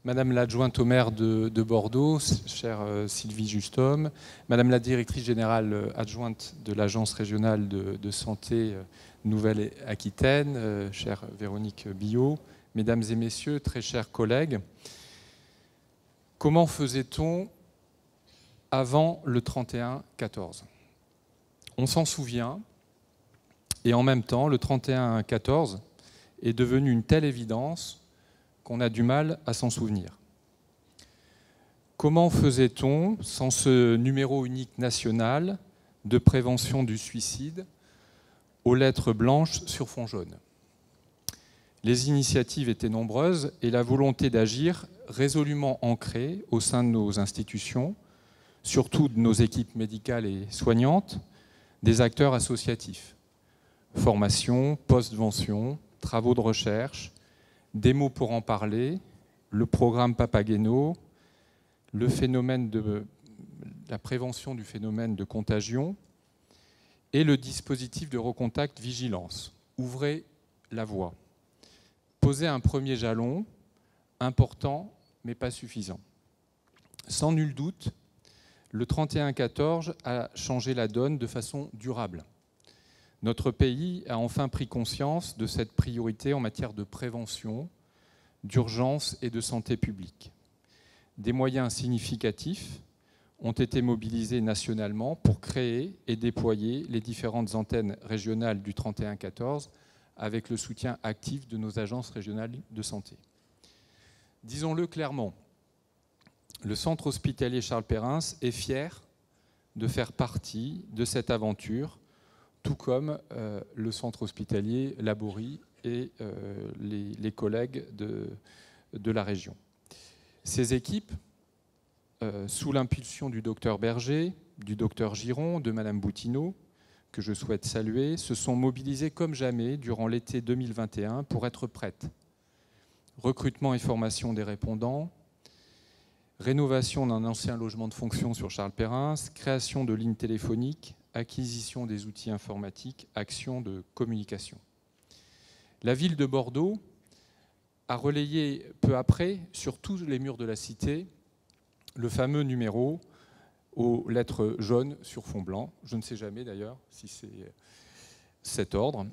Madame l'adjointe au maire de Bordeaux, chère Sylvie Justhomme, Madame la directrice générale adjointe de l'Agence régionale de santé Nouvelle-Aquitaine, chère Véronique Billot, Mesdames et Messieurs, très chers collègues, comment faisait-on avant le 31-14 ? On s'en souvient, et en même temps, le 31-14 est devenu une telle évidence qu'on a du mal à s'en souvenir. Comment faisait-on sans ce numéro unique national de prévention du suicide aux lettres blanches sur fond jaune ? Les initiatives étaient nombreuses et la volonté d'agir résolument ancrée au sein de nos institutions, surtout de nos équipes médicales et soignantes, des acteurs associatifs. Formation, post-vention, travaux de recherche, des mots pour en parler, le programme Papageno, le phénomène de la prévention du phénomène de contagion et le dispositif de recontact vigilance. Ouvrez la voie. Posez un premier jalon, important mais pas suffisant. Sans nul doute, le 31-14 a changé la donne de façon durable. Notre pays a enfin pris conscience de cette priorité en matière de prévention, d'urgence et de santé publique. Des moyens significatifs ont été mobilisés nationalement pour créer et déployer les différentes antennes régionales du 31-14 avec le soutien actif de nos agences régionales de santé. Disons-le clairement, le centre hospitalier Charles Perrins est fier de faire partie de cette aventure, tout comme le centre hospitalier Laborie et les collègues de la région. Ces équipes, sous l'impulsion du docteur Berger, du docteur Giron, de Madame Boutineau, que je souhaite saluer, se sont mobilisées comme jamais durant l'été 2021 pour être prêtes. Recrutement et formation des répondants, rénovation d'un ancien logement de fonction sur Charles Perrins, création de lignes téléphoniques, acquisition des outils informatiques, action de communication. La ville de Bordeaux a relayé peu après, sur tous les murs de la cité, le fameux numéro aux lettres jaunes sur fond blanc. Je ne sais jamais d'ailleurs si c'est cet ordre.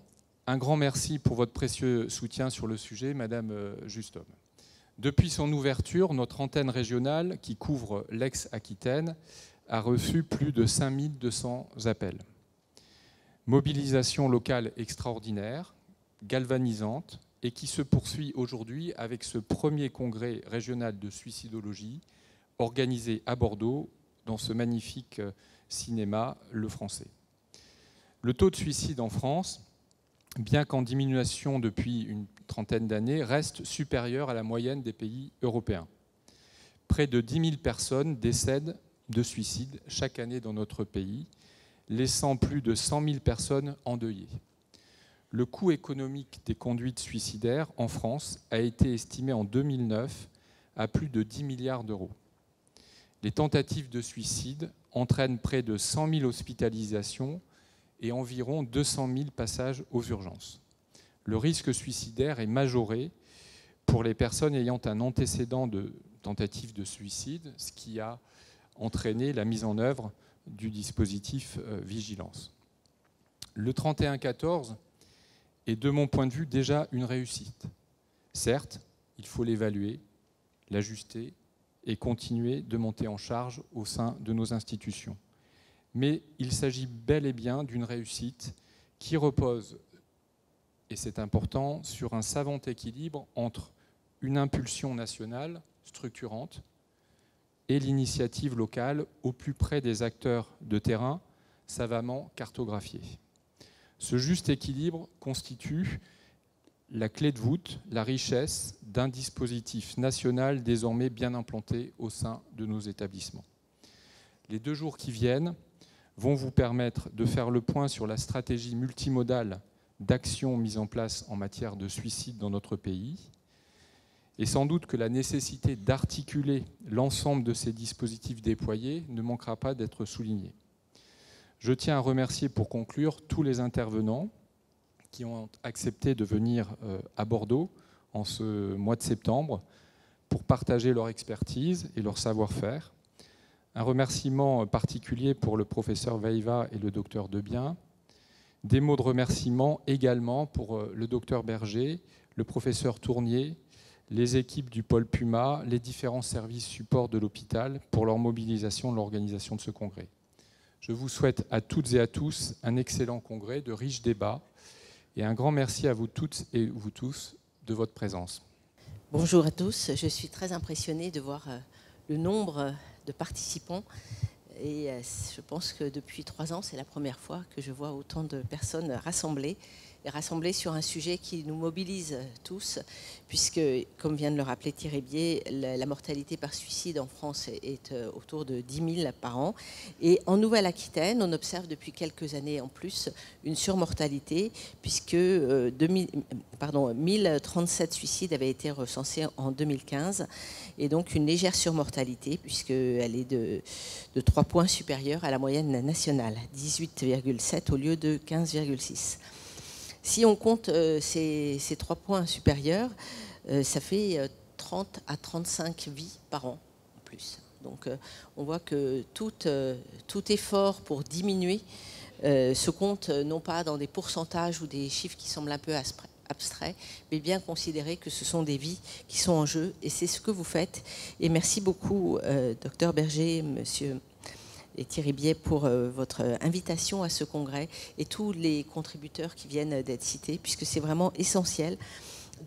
Un grand merci pour votre précieux soutien sur le sujet, Madame Justhomme. Depuis son ouverture, notre antenne régionale qui couvre l'ex-Aquitaine a reçu plus de 5200 appels. Mobilisation locale extraordinaire, galvanisante, et qui se poursuit aujourd'hui avec ce premier congrès régional de suicidologie organisé à Bordeaux dans ce magnifique cinéma Le Français. Le taux de suicide en France, bien qu'en diminution depuis une trentaine d'années, reste supérieur à la moyenne des pays européens. Près de 10 000 personnes décèdent de suicide chaque année dans notre pays, laissant plus de 100 000 personnes endeuillées. Le coût économique des conduites suicidaires en France a été estimé en 2009 à plus de 10 milliards d'euros. Les tentatives de suicide entraînent près de 100 000 hospitalisations et environ 200 000 passages aux urgences. Le risque suicidaire est majoré pour les personnes ayant un antécédent de tentative de suicide, ce qui a entraîné la mise en œuvre du dispositif vigilance. Le 31-14 est, de mon point de vue, déjà une réussite. Certes, il faut l'évaluer, l'ajuster et continuer de monter en charge au sein de nos institutions. Mais il s'agit bel et bien d'une réussite qui repose, et c'est important, sur un savant équilibre entre une impulsion nationale structurante et l'initiative locale au plus près des acteurs de terrain savamment cartographiés. Ce juste équilibre constitue la clé de voûte, la richesse d'un dispositif national désormais bien implanté au sein de nos établissements. Les 2 jours qui viennent vont vous permettre de faire le point sur la stratégie multimodale d'action mise en place en matière de suicide dans notre pays. Et sans doute que la nécessité d'articuler l'ensemble de ces dispositifs déployés ne manquera pas d'être soulignée. Je tiens à remercier pour conclure tous les intervenants qui ont accepté de venir à Bordeaux en ce mois de septembre pour partager leur expertise et leur savoir-faire. Un remerciement particulier pour le professeur Veiva et le docteur Debien. Des mots de remerciement également pour le docteur Berger, le professeur Tournier, les équipes du pôle Puma, les différents services supports de l'hôpital pour leur mobilisation de l'organisation de ce congrès. Je vous souhaite à toutes et à tous un excellent congrès, de riches débats, et un grand merci à vous toutes et vous tous de votre présence. Bonjour à tous, je suis très impressionnée de voir le nombre de participants et je pense que depuis 3 ans, c'est la première fois que je vois autant de personnes rassemblées sur un sujet qui nous mobilise tous, puisque, comme vient de le rappeler Thierry Bier, la mortalité par suicide en France est autour de 10 000 par an. Et en Nouvelle-Aquitaine, on observe depuis quelques années en plus une surmortalité, puisque 1037 suicides avaient été recensés en 2015, et donc une légère surmortalité, puisqu'elle est de 3 points supérieure à la moyenne nationale, 18,7 au lieu de 15,6. Si on compte ces 3 points supérieurs, ça fait 30 à 35 vies par an en plus. Donc on voit que tout effort pour diminuer se compte non pas dans des pourcentages ou des chiffres qui semblent un peu abstraits, mais bien considérer que ce sont des vies qui sont en jeu. Et c'est ce que vous faites. Et merci beaucoup, docteur Berger, monsieur et Thierry Bier, pour votre invitation à ce congrès et tous les contributeurs qui viennent d'être cités, puisque c'est vraiment essentiel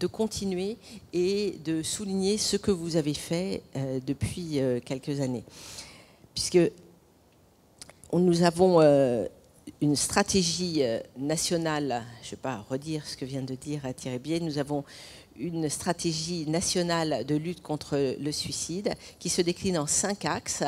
de continuer et de souligner ce que vous avez fait depuis quelques années. Puisque nous avons une stratégie nationale, je ne vais pas redire ce que vient de dire Thierry Bier, nous avons une stratégie nationale de lutte contre le suicide qui se décline en 5 axes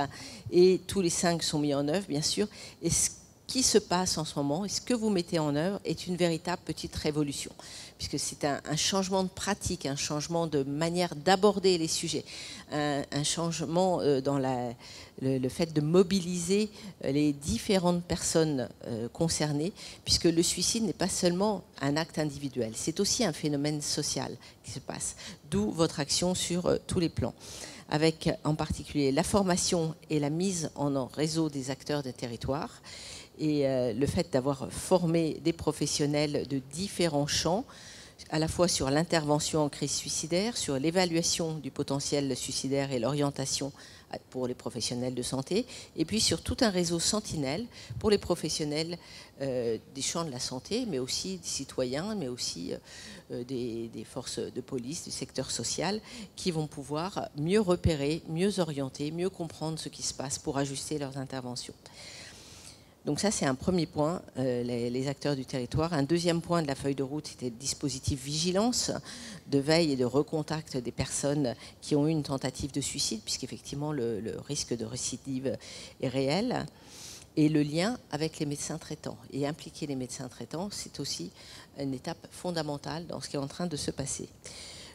et tous les 5 sont mis en œuvre, bien sûr. Et ce qui se passe en ce moment et ce que vous mettez en œuvre est une véritable petite révolution, puisque c'est un changement de pratique, un changement de manière d'aborder les sujets, un changement dans le fait de mobiliser les différentes personnes concernées, puisque le suicide n'est pas seulement un acte individuel, c'est aussi un phénomène social qui se passe, d'où votre action sur tous les plans, avec en particulier la formation et la mise en réseau des acteurs des territoires, et le fait d'avoir formé des professionnels de différents champs, à la fois sur l'intervention en crise suicidaire, sur l'évaluation du potentiel suicidaire et l'orientation pour les professionnels de santé, et puis sur tout un réseau sentinelle pour les professionnels des champs de la santé, mais aussi des citoyens, mais aussi des forces de police, du secteur social, qui vont pouvoir mieux repérer, mieux orienter, mieux comprendre ce qui se passe pour ajuster leurs interventions. Donc ça, c'est un premier point, les acteurs du territoire. Un deuxième point de la feuille de route, c'était le dispositif vigilance, de veille et de recontact des personnes qui ont eu une tentative de suicide, puisqu'effectivement, le risque de récidive est réel. Et le lien avec les médecins traitants. Et impliquer les médecins traitants, c'est aussi une étape fondamentale dans ce qui est en train de se passer.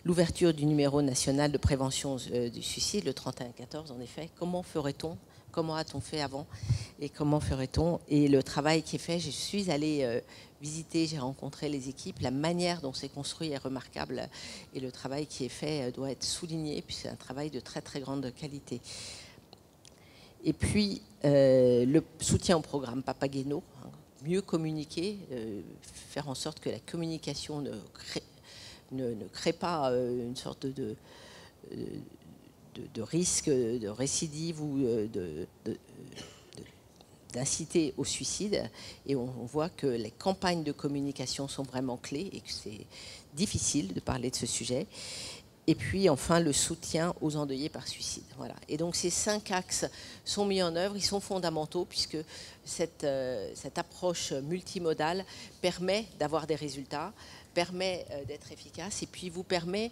L'ouverture du numéro national de prévention du suicide, le 3114, en effet, comment ferait-on ? Comment a-t-on fait avant et comment ferait-on? Et le travail qui est fait, je suis allée visiter, j'ai rencontré les équipes, la manière dont c'est construit est remarquable et le travail qui est fait doit être souligné, puis c'est un travail de très très grande qualité. Et puis le soutien au programme Papageno, mieux communiquer, faire en sorte que la communication ne crée pas une sorte de risque de récidive ou d'inciter au suicide. Et on voit que les campagnes de communication sont vraiment clés et que c'est difficile de parler de ce sujet. Et puis enfin le soutien aux endeuillés par suicide. Voilà. Et donc ces 5 axes sont mis en œuvre, ils sont fondamentaux puisque cette approche multimodale permet d'avoir des résultats, permet d'être efficace et puis vous permet,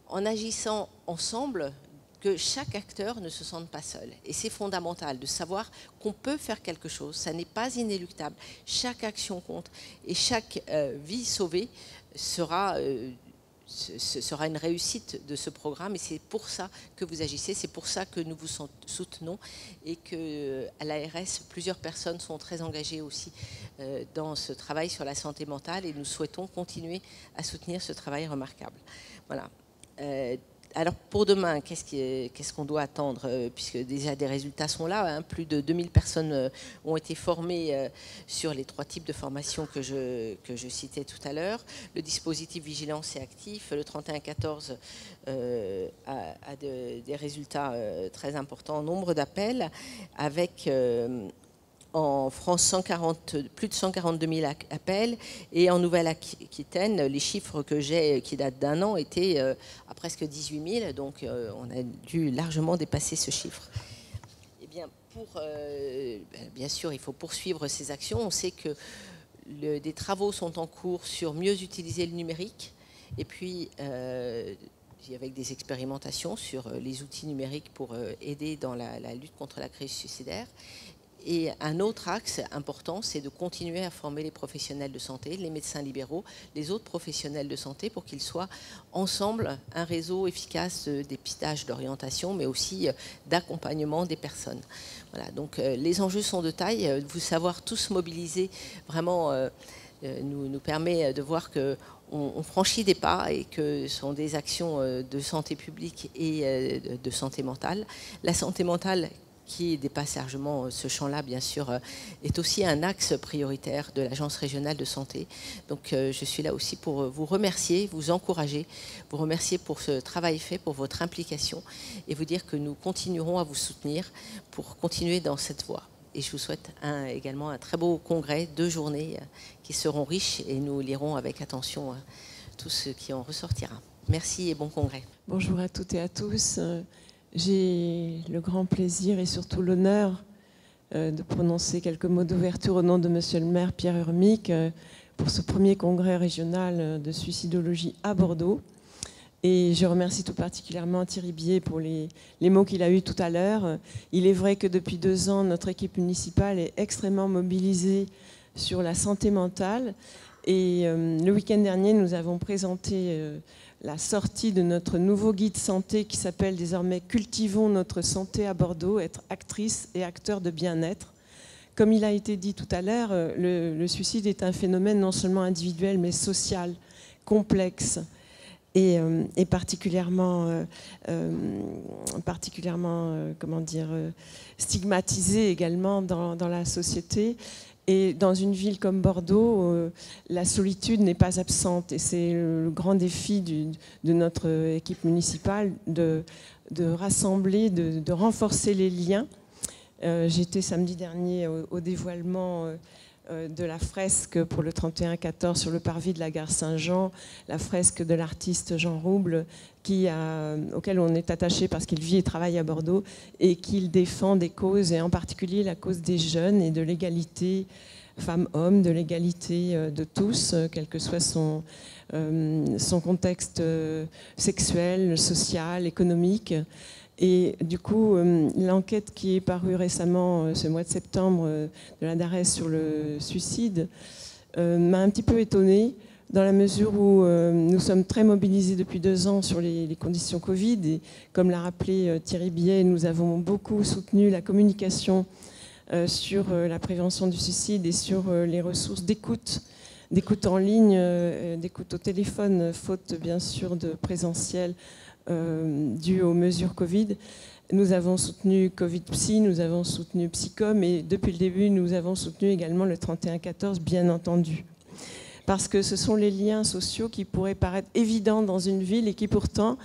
en agissant ensemble, que chaque acteur ne se sente pas seul. Et c'est fondamental de savoir qu'on peut faire quelque chose, ça n'est pas inéluctable. Chaque action compte et chaque vie sauvée sera une réussite de ce programme et c'est pour ça que vous agissez, c'est pour ça que nous vous soutenons et qu'à l'ARS, plusieurs personnes sont très engagées aussi dans ce travail sur la santé mentale et nous souhaitons continuer à soutenir ce travail remarquable. Voilà. Alors pour demain, qu'est-ce qu'on doit attendre, puisque déjà des résultats sont là, hein, plus de 2000 personnes ont été formées sur les 3 types de formations que je citais tout à l'heure. Le dispositif vigilance est actif, le 3114 a des résultats très importants, nombre d'appels, avec en France plus de 142 000 appels, et en Nouvelle-Aquitaine, les chiffres que j'ai qui datent d'1 an étaient à presque 18 000, donc on a dû largement dépasser ce chiffre. Eh bien, bien sûr, il faut poursuivre ces actions. On sait que des travaux sont en cours sur mieux utiliser le numérique, et puis avec des expérimentations sur les outils numériques pour aider dans la lutte contre la crise suicidaire. Et un autre axe important, c'est de continuer à former les professionnels de santé, les médecins libéraux, les autres professionnels de santé, pour qu'ils soient ensemble un réseau efficace de dépistage, d'orientation, mais aussi d'accompagnement des personnes. Voilà, donc les enjeux sont de taille. Vous savoir tous mobiliser vraiment nous permet de voir qu'on franchit des pas et que ce sont des actions de santé publique et de santé mentale. La santé mentale, qui dépasse largement ce champ-là, bien sûr, est aussi un axe prioritaire de l'Agence régionale de santé. Donc je suis là aussi pour vous remercier, vous encourager, vous remercier pour ce travail fait, pour votre implication, et vous dire que nous continuerons à vous soutenir pour continuer dans cette voie. Et je vous souhaite également un très beau congrès, 2 journées qui seront riches, et nous lirons avec attention tout ce qui en ressortira. Merci et bon congrès. Bonjour à toutes et à tous. J'ai le grand plaisir et surtout l'honneur de prononcer quelques mots d'ouverture au nom de Monsieur le maire Pierre Urmic pour ce premier congrès régional de suicidologie à Bordeaux. Et je remercie tout particulièrement Thierry Bier pour les mots qu'il a eus tout à l'heure. Il est vrai que depuis 2 ans, notre équipe municipale est extrêmement mobilisée sur la santé mentale. Et le week-end dernier, nous avons présenté la sortie de notre nouveau guide santé qui s'appelle désormais « Cultivons notre santé à Bordeaux, être actrice et acteur de bien-être ». Comme il a été dit tout à l'heure, le suicide est un phénomène non seulement individuel, mais social, complexe et particulièrement comment dire, stigmatisé également dans la société. Et dans une ville comme Bordeaux, la solitude n'est pas absente. Et c'est le grand défi de notre équipe municipale de rassembler, de renforcer les liens. J'étais samedi dernier au dévoilement de la fresque pour le 31-14 sur le parvis de la gare Saint-Jean, la fresque de l'artiste Jean Rouble, auquel on est attaché parce qu'il vit et travaille à Bordeaux et qu'il défend des causes, et en particulier la cause des jeunes et de l'égalité femmes-hommes, de l'égalité de tous, quel que soit son contexte sexuel, social, économique. Et du coup, l'enquête qui est parue récemment, ce mois de septembre, de la DARES sur le suicide, m'a un petit peu étonnée, dans la mesure où nous sommes très mobilisés depuis 2 ans sur les conditions Covid. Et comme l'a rappelé Thierry Bier, nous avons beaucoup soutenu la communication sur la prévention du suicide et sur les ressources d'écoute en ligne, d'écoute au téléphone, faute bien sûr de présentiel, dû aux mesures Covid. Nous avons soutenu Covid Psy, nous avons soutenu Psycom, et depuis le début, nous avons soutenu également le 31-14, bien entendu. Parce que ce sont les liens sociaux qui pourraient paraître évidents dans une ville et qui pourtant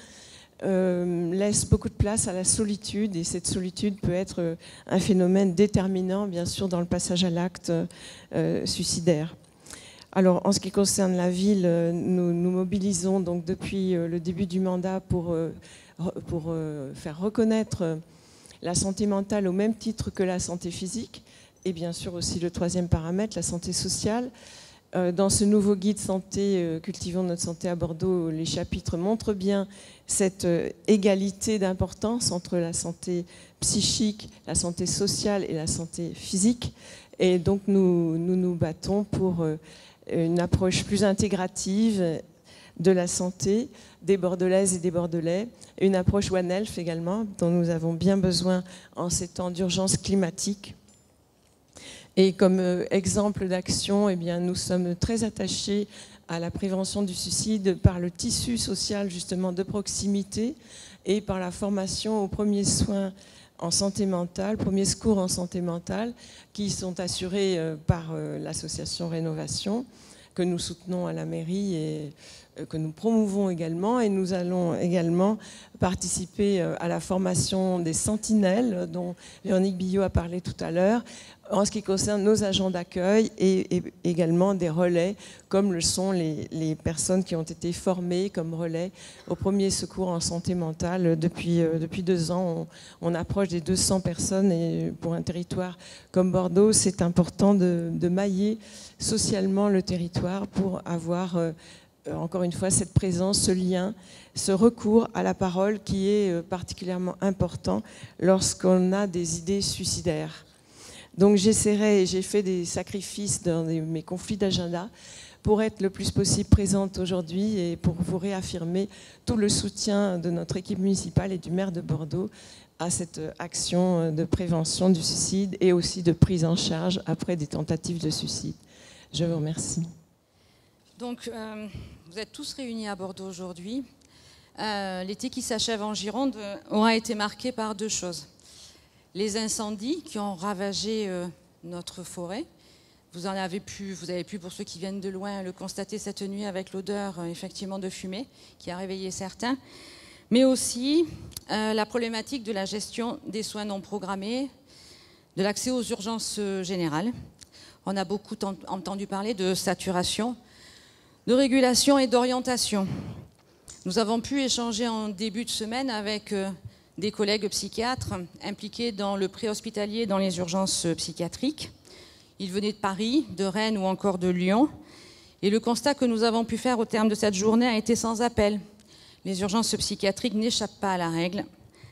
laissent beaucoup de place à la solitude. Et cette solitude peut être un phénomène déterminant, bien sûr, dans le passage à l'acte suicidaire. Alors, en ce qui concerne la ville, nous mobilisons donc depuis le début du mandat pour faire reconnaître la santé mentale au même titre que la santé physique, et bien sûr aussi le 3e paramètre, la santé sociale. Dans ce nouveau guide santé, Cultivons notre santé à Bordeaux, les chapitres montrent bien cette égalité d'importance entre la santé psychique, la santé sociale et la santé physique. Et donc nous battons pour une approche plus intégrative de la santé des Bordelaises et des Bordelais, et une approche One Health également, dont nous avons bien besoin en ces temps d'urgence climatique. Et comme exemple d'action, eh bien, nous sommes très attachés à la prévention du suicide par le tissu social justement de proximité et par la formation aux premiers soins en santé mentale, premiers secours en santé mentale, qui sont assurés par l'association Rénovation, que nous soutenons à la mairie et que nous promouvons également. Et nous allons également participer à la formation des sentinelles, dont Véronique Billot a parlé tout à l'heure, en ce qui concerne nos agents d'accueil et également des relais, comme le sont les personnes qui ont été formées comme relais au premier secours en santé mentale. Depuis 2 ans, on approche des 200 personnes et pour un territoire comme Bordeaux, c'est important de mailler socialement le territoire pour avoir, encore une fois, cette présence, ce lien, ce recours à la parole qui est particulièrement important lorsqu'on a des idées suicidaires. Donc j'essaierai, j'ai fait des sacrifices dans mes conflits d'agenda pour être le plus possible présente aujourd'hui et pour vous réaffirmer tout le soutien de notre équipe municipale et du maire de Bordeaux à cette action de prévention du suicide et aussi de prise en charge après des tentatives de suicide. Je vous remercie. Donc, vous êtes tous réunis à Bordeaux aujourd'hui. L'été qui s'achève en Gironde aura été marqué par 2 choses. Les incendies qui ont ravagé notre forêt. Vous avez pu, pour ceux qui viennent de loin, le constater cette nuit avec l'odeur effectivement de fumée qui a réveillé certains. Mais aussi la problématique de la gestion des soins non programmés, de l'accès aux urgences générales. On a beaucoup entendu parler de saturation, de régulation et d'orientation. Nous avons pu échanger en début de semaine avec des collègues psychiatres impliqués dans le préhospitalier, dans les urgences psychiatriques. Ils venaient de Paris, de Rennes ou encore de Lyon. Et le constat que nous avons pu faire au terme de cette journée a été sans appel. Les urgences psychiatriques n'échappent pas à la règle.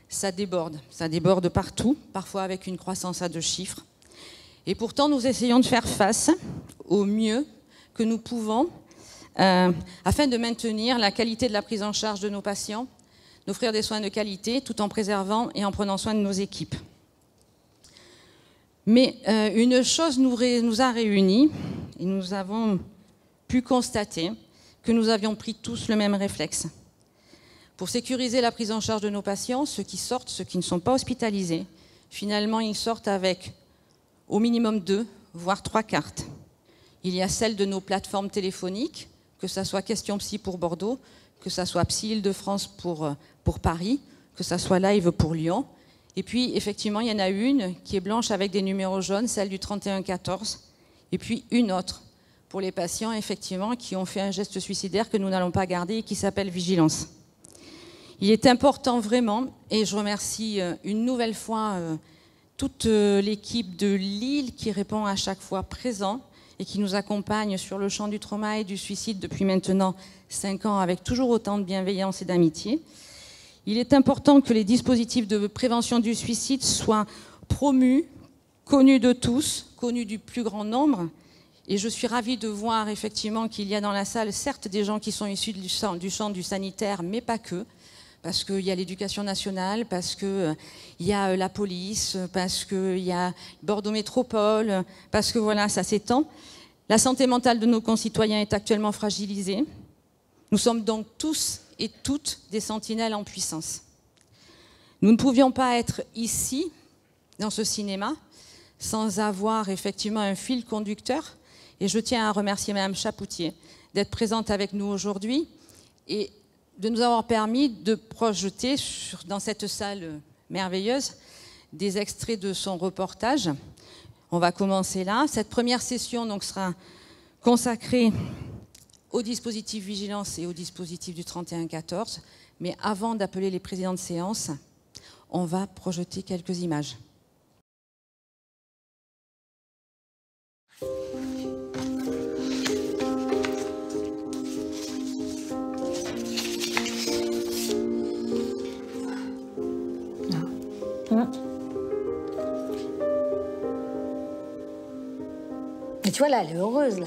Ça déborde partout, parfois avec une croissance à 2 chiffres. Et pourtant, nous essayons de faire face au mieux que nous pouvons afin de maintenir la qualité de la prise en charge de nos patients, d'offrir des soins de qualité tout en préservant et en prenant soin de nos équipes. Mais une chose nous a réunis et nous avons pu constater que nous avions pris tous le même réflexe. Pour sécuriser la prise en charge de nos patients, ceux qui sortent, ceux qui ne sont pas hospitalisés, finalement ils sortent avec au minimum 2, voire 3 cartes. Il y a celle de nos plateformes téléphoniques, que ça soit Question Psy pour Bordeaux, que ça soit Psy Île-de-France pour Paris, que ça soit Live pour Lyon. Et puis, effectivement, il y en a une qui est blanche avec des numéros jaunes, celle du 3114. Et puis une autre pour les patients, effectivement, qui ont fait un geste suicidaire que nous n'allons pas garder et qui s'appelle Vigilance. Il est important vraiment, et je remercie une nouvelle fois toute l'équipe de Lille qui répond à chaque fois présent et qui nous accompagne sur le champ du trauma et du suicide depuis maintenant 5 ans avec toujours autant de bienveillance et d'amitié. Il est important que les dispositifs de prévention du suicide soient promus, connus de tous, connus du plus grand nombre. Et je suis ravie de voir effectivement qu'il y a dans la salle, certes, des gens qui sont issus du champ du sanitaire, mais pas que. Parce qu'il y a l'éducation nationale, parce qu'il y a la police, parce qu'il y a Bordeaux Métropole, parce que voilà, ça s'étend. La santé mentale de nos concitoyens est actuellement fragilisée. Nous sommes donc tous et toutes des sentinelles en puissance. Nous ne pouvions pas être ici, dans ce cinéma, sans avoir effectivement un fil conducteur. Et je tiens à remercier Madame Chapoutier d'être présente avec nous aujourd'hui et de nous avoir permis de projeter dans cette salle merveilleuse des extraits de son reportage. On va commencer là. Cette première session donc, sera consacrée au dispositif Vigilance et au dispositif du 3114. Mais avant d'appeler les présidents de séance, on va projeter quelques images. Mais tu vois, là, elle est heureuse, là.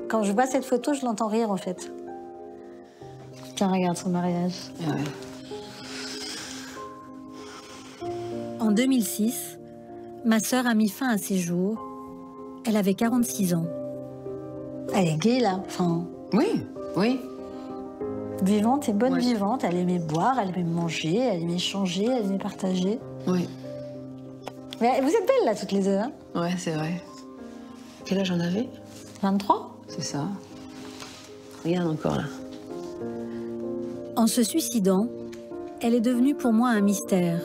Quand je vois cette photo, je l'entends rire, en fait. Tiens, regarde son mariage. Ouais. En 2006, ma sœur a mis fin à ses jours. Elle avait 46 ans. Elle est gaie, là. Enfin, Oui, oui. Vivante et bonne Ouais. vivante. Elle aimait boire, elle aimait manger, elle aimait échanger, elle aimait partager. Oui. Mais vous êtes belles là toutes les deux, hein? Ouais, c'est vrai. Quel âge j'en avais? 23. C'est ça. Regarde encore là. En se suicidant, elle est devenue pour moi un mystère.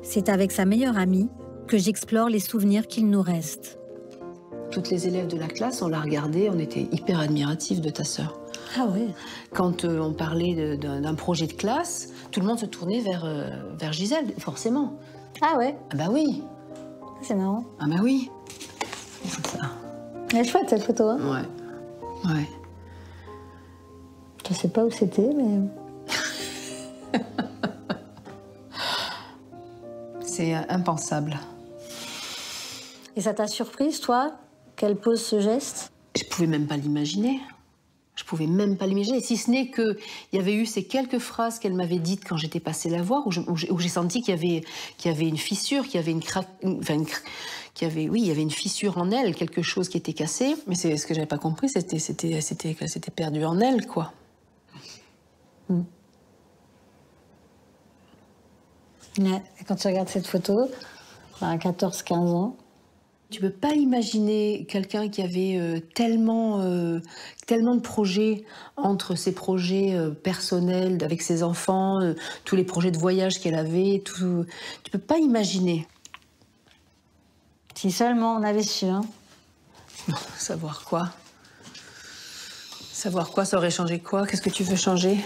C'est avec sa meilleure amie que j'explore les souvenirs qu'il nous reste. Toutes les élèves de la classe, on la regardait, on était hyper admiratifs de ta sœur. Ah oui. Quand on parlait d'un projet de classe, tout le monde se tournait vers Gisèle, forcément. Ah ouais, Ah bah oui. c'est marrant. Ah bah oui. C'est ça. Elle est chouette cette photo, hein? Ouais. Ouais. Je sais pas où c'était, mais... C'est impensable. Et ça t'a surprise, toi, qu'elle pose ce geste? Je pouvais même pas l'imaginer. Je pouvais même pas l'imaginer, si ce n'est qu'il y avait eu ces quelques phrases qu'elle m'avait dites quand j'étais passée la voir, où j'ai senti qu'il y avait une fissure, qu'il y avait il y avait une fissure en elle, quelque chose qui était cassé. Mais c'est ce que j'avais pas compris, c'était qu'elle s'était perdue en elle, quoi. Ouais. Et quand tu regardes cette photo, à 14-15 ans, Tu peux pas imaginer quelqu'un qui avait tellement de projets, entre ses projets personnels avec ses enfants, tous les projets de voyage qu'elle avait, tout. Tu peux pas imaginer. si seulement on avait su, hein. Savoir quoi? Savoir quoi, ça aurait changé quoi? Qu'est-ce que tu veux changer?